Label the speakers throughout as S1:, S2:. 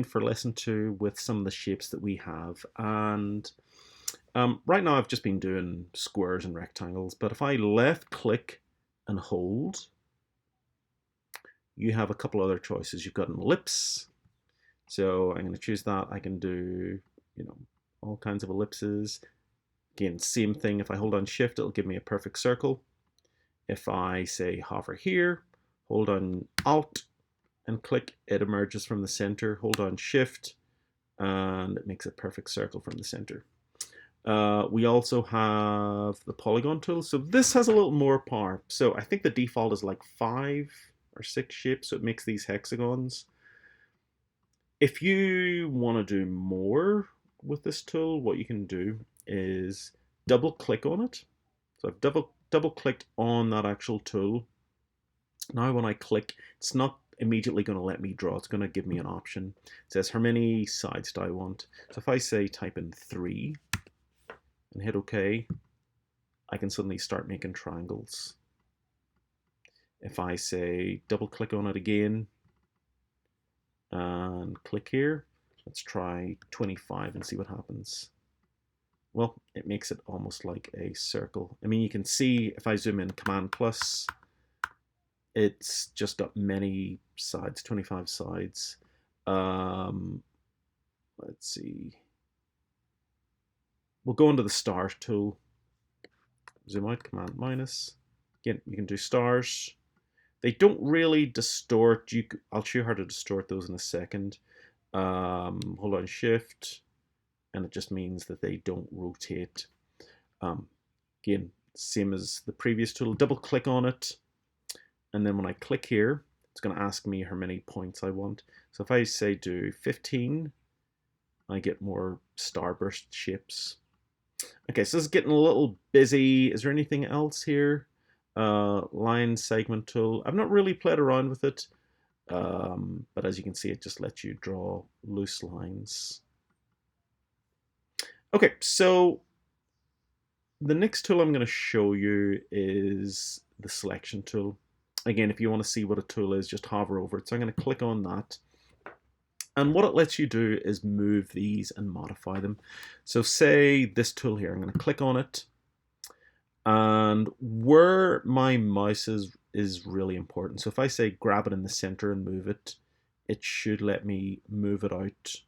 S1: For lesson 2 with some of the shapes that we have, and right now I've just been doing squares and rectangles, but if I left click and hold, you have a couple other choices. You've got an ellipse, so I'm going to choose that. I can do, all kinds of ellipses. Again, same thing. If I hold on shift, it'll give me a perfect circle. If I say hover here, hold on alt and click, it emerges from the center. Hold on shift and it makes a perfect circle from the center. We also have the polygon tool. So this has a little more power. So I think the default is like 5 or 6 shapes, so it makes these hexagons. If you want to do more with this tool, what you can do is double click on it. So I've double clicked on that actual tool. Now when I click, it's not immediately going to let me draw. It's going to give me an option. It says how many sides do I want. So if I say type in 3 and hit OK, I can suddenly start making triangles. If I say double click on it again and click here, let's try 25 and see what happens. Well, it makes it almost like a circle. I mean, you can see if I zoom in Command plus, it's just got many sides, 25 sides. Let's see. We'll go into the star tool. Zoom out, Command minus. Again, you can do stars. They don't really distort. I'll show you how to distort those in a second. Hold on shift, and it just means that they don't rotate. Again, same as the previous tool. Double click on it, and then when I click here, it's going to ask me how many points I want. So if I say do 15, I get more starburst shapes. Okay, so this is getting a little busy. Is there anything else here? Line segment tool. I've not really played around with it, but as you can see, it just lets you draw loose lines. Okay, so the next tool I'm going to show you is the selection tool. Again, if you want to see what a tool is, just hover over it. So I'm going to click on that. And what it lets you do is move these and modify them. So say this tool here, I'm going to click on it. And where my mouse is really important. So if I say grab it in the center and move it, it should let me move it out.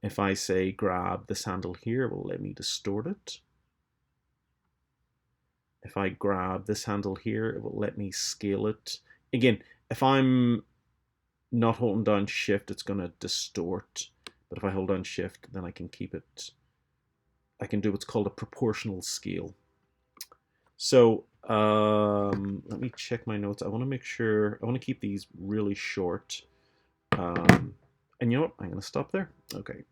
S1: If I say grab this handle here, it will let me distort it. If I grab this handle here, it will let me scale it. Again, if I'm not holding down shift, it's going to distort. But if I hold down shift, then I can keep it. I can do what's called a proportional scale. So let me check my notes. I want to make sure, I want to keep these really short. And you know what? I'm going to stop there. Okay.